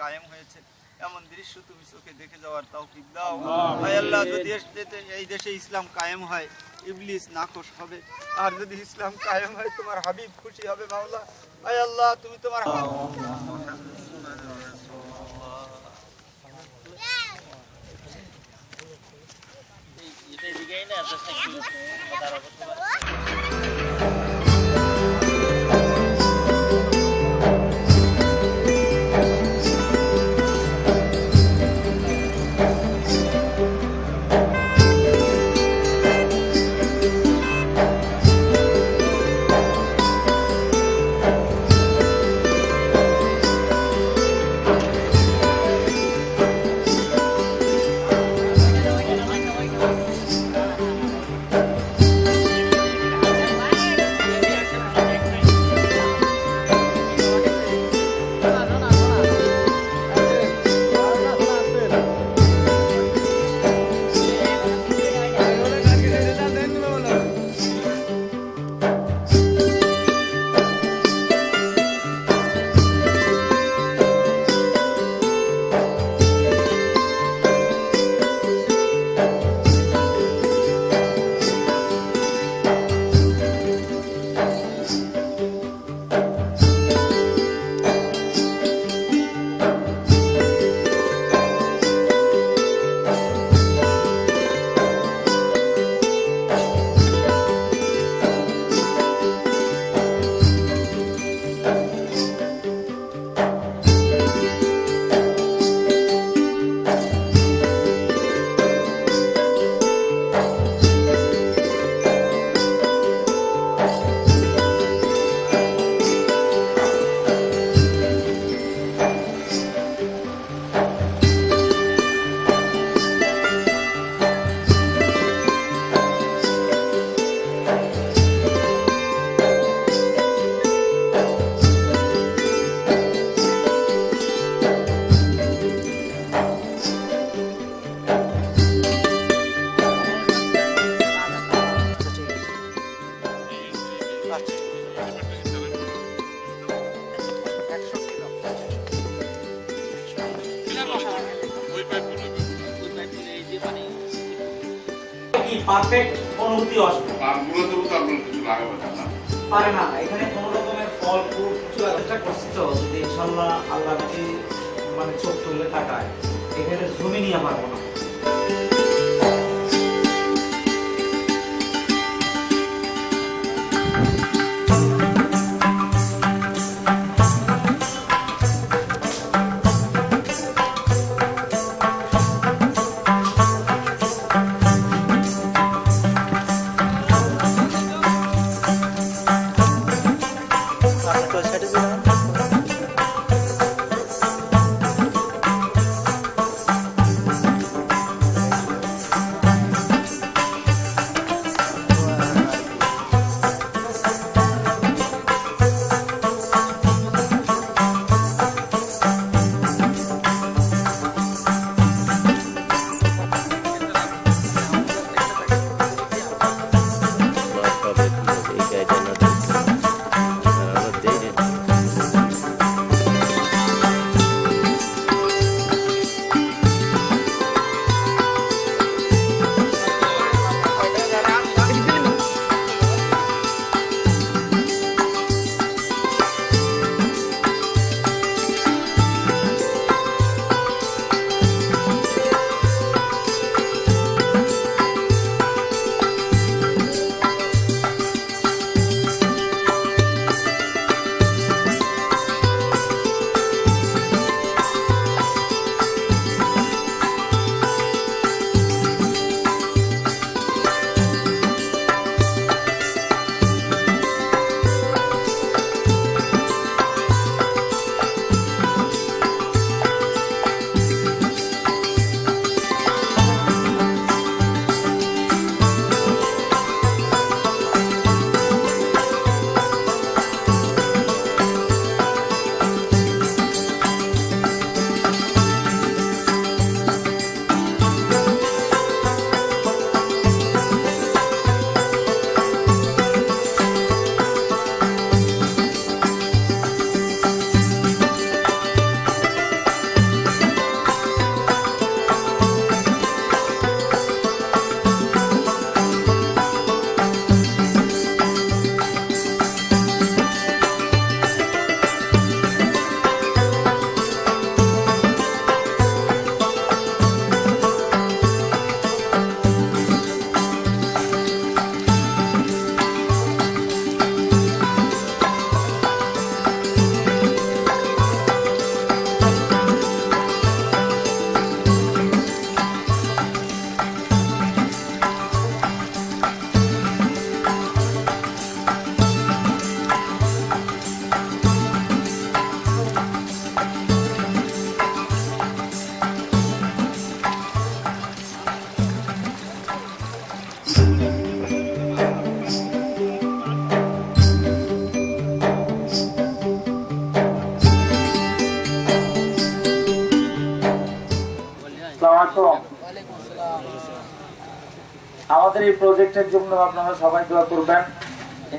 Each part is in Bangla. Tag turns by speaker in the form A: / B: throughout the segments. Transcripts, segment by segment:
A: কায়েম হয়েছে এমন দৃশ্য তুমি চোখে দেখে যাওয়ার তৌফিক দাও। আয় আল্লাহ, যদি এই দেশে ইসলাম কায়েম হয় ইবলিস নাখোশ হবে, আর যদি ইসলাম কায়েম হয় তোমার হাবিব খুশি হবে মাওলা। আয় আল্লাহ, তুমি তোমার
B: পারফেক্ট অনুভূতি আসবে পারে না এখানে কোনো রকমের ফল ফুল কিছু চেষ্টা করছি তো যদি ইনশাল্লাহ আল্লাহ যদি মানে চোখ তুললে তাকায় এখানে জমি নিয়ে পারবো না।
C: আলাইকুম। আমাদের এই প্রজেক্টের জন্য আপনারা সবাই দোয়া করবেন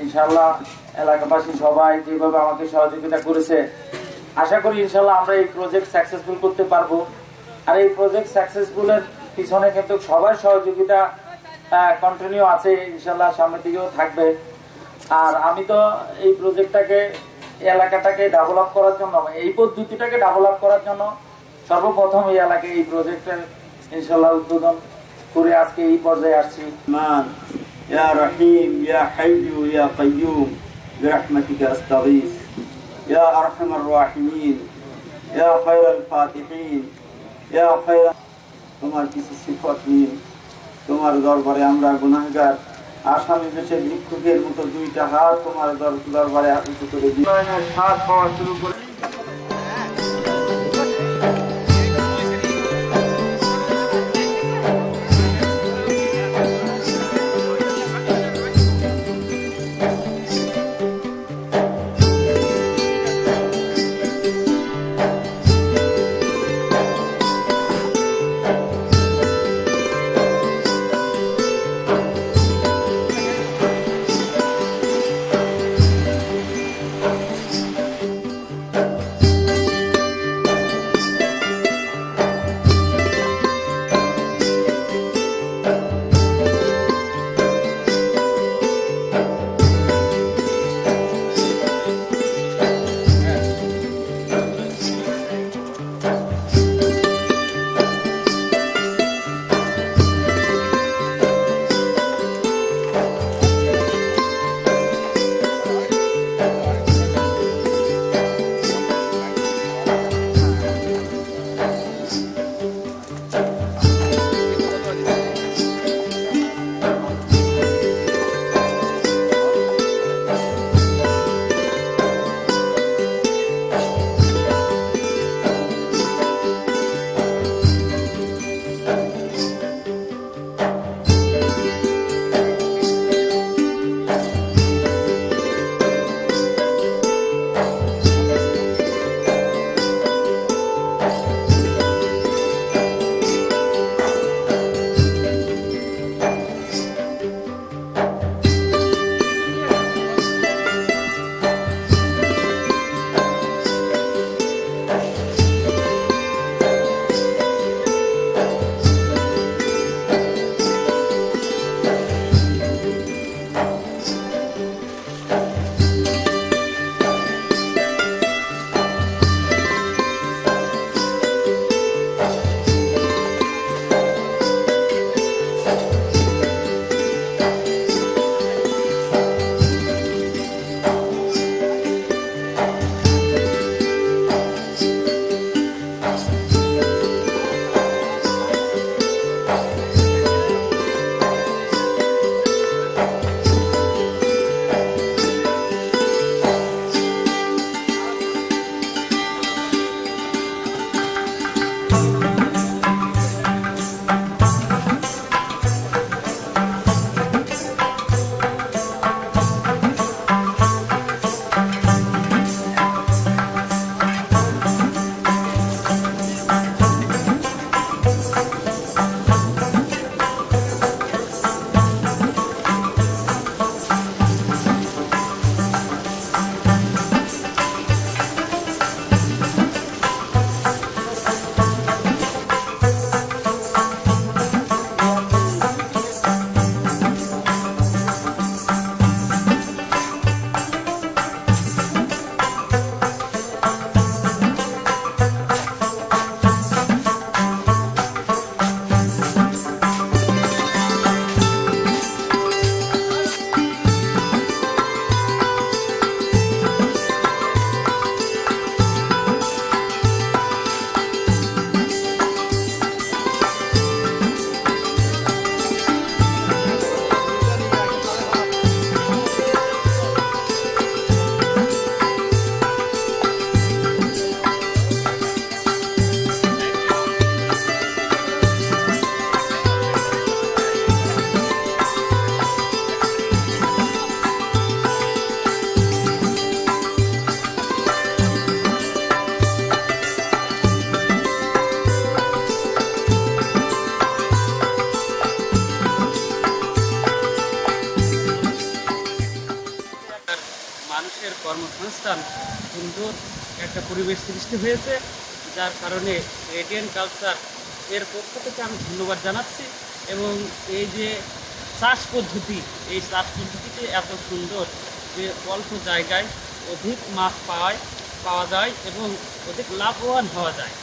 C: ইনশাআল্লাহ। এলাকাবাসী সবাই যেভাবে আমাকে সহযোগিতা করেছে, আশা করি ইনশাআল্লাহ আমরা এই প্রজেক্ট সাকসেসফুল করতে পারবো। আর এই প্রজেক্ট সাকসেসফুলের পিছনে কিন্তু সবার সহযোগিতা কন্টিনিউ আছে ইনশাআল্লাহ, সামনের দিকেও থাকবে। আর আমি তো এই প্রজেক্টটাকে, এলাকাটাকে ডেভেলপ করার জন্য, এই পদ্ধতিটাকে ডেভেলপ করার জন্য সর্বপ্রথম এই এলাকায় এই প্রজেক্টের ইনশাআল্লাহ উদ্বোধন করে আজকে এই পর্যায়ে আসছি।
A: মান ইয়া রহিম ইয়া হাইয়্যু ইয়া কাইয়্যুম বিরহমাতিকা আস্তাগীথ ইয়া আরহামার রাহিমিন ইয়া খায়রাল ফাতিহিন ইয়া খায়রা। তোমার কিছু সিফত নিয়ে তোমার দরবারে আমরা গুনাহগার আসামি দেশের ভিক্ষুকের মতো দুইটা হাত তোমার দরবারে উঁচু করে দিই। হাত পাওয়া শুরু করে
D: আলিশান সুন্দর একটা পরিবেশ সৃষ্টি হয়েছে, যার কারণে রেডিয়েন্ট কালচার এর পক্ষ থেকে আমি ধন্যবাদ জানাচ্ছি। এবং এই যে চাষ পদ্ধতি, এই চাষ পদ্ধতিটি এত সুন্দর যে অল্প জায়গায় অধিক মাছ পাওয়া যায় এবং অধিক লাভবান হওয়া যায়।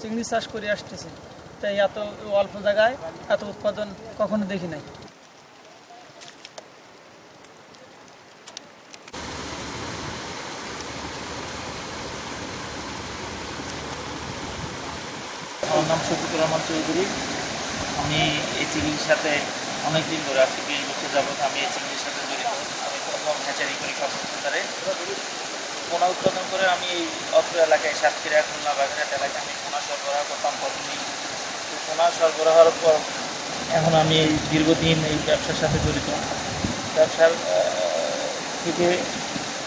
E: চিংড়ি চাষ করে আসতেছে, তাই এত অল্প জায়গায় এত উৎপাদন কখনো দেখি নাই।
B: আমার নাম শফিকুর রহমান চৌধুরী। আমি এই চিংড়ির সাথে অনেক দিন ধরে, আজকে 20 বছর যাবত আমি এই চিংড়ির সাথে জড়িত। আমি প্রথম হ্যাচারি করি কক্সবাজারে। পোনা উৎপাদন করে আমি এই অত্র এলাকায় সাতক্ষীরা, খুলনা, বাগেরহাট এলাকায় আমি পোনা সরবরাহ করতাম প্রথমেই। তো পোনা সরবরাহের পর এখন আমি এই দীর্ঘদিন এই ব্যবসার সাথে জড়িত। ব্যবসার থেকে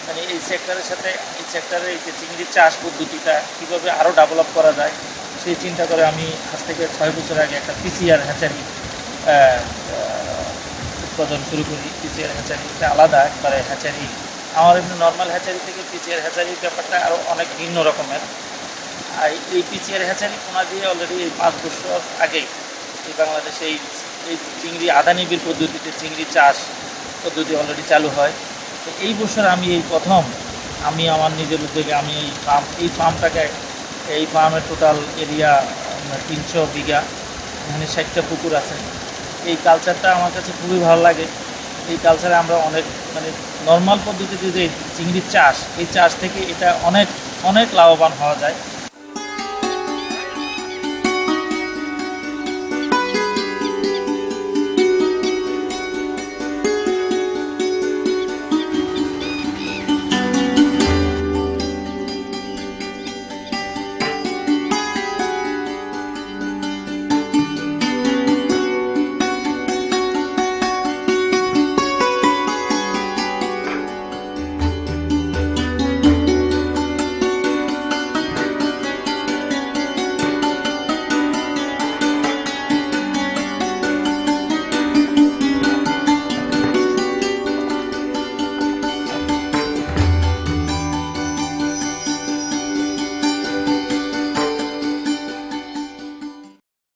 B: মানে এই সেক্টরের এই যে চিংড়ির চাষ পদ্ধতিটা কীভাবে আরও ডেভেলপ করা যায় সেই চিন্তা করে আমি আজ থেকে 6 বছর আগে একটা পিসিআর হ্যাচারি উৎপাদন শুরু করি। পিসিআর হ্যাচারি একটা আলাদা একবারে হ্যাচারি। আমার এমনি নর্মাল হ্যাচারি থেকে পিসিআর হ্যাচারির ব্যাপারটা আরও অনেক ভিন্ন রকমের। আর এই পিসিআর হ্যাচারি পোনা দিয়ে অলরেডি এই 5 বছর আগেই এই বাংলাদেশে এই চিংড়ি আধা নিবিড় পদ্ধতিতে চিংড়ি চাষ পদ্ধতি অলরেডি চালু হয়। তো এই বছর আমি এই প্রথম আমি আমার নিজের উদ্যোগে আমি এই ফার্মের টোটাল এরিয়া 300 বিঘা, এখানে 60টা পুকুর আছে। এই কালচারটা আমার কাছে খুবই ভালো লাগে। এই কালচারে আমরা অনেক মানে নর্মাল পদ্ধতিতে যে চিংড়ির চাষ, এই চাষ থেকে এটা অনেক লাভবান হওয়া যায়।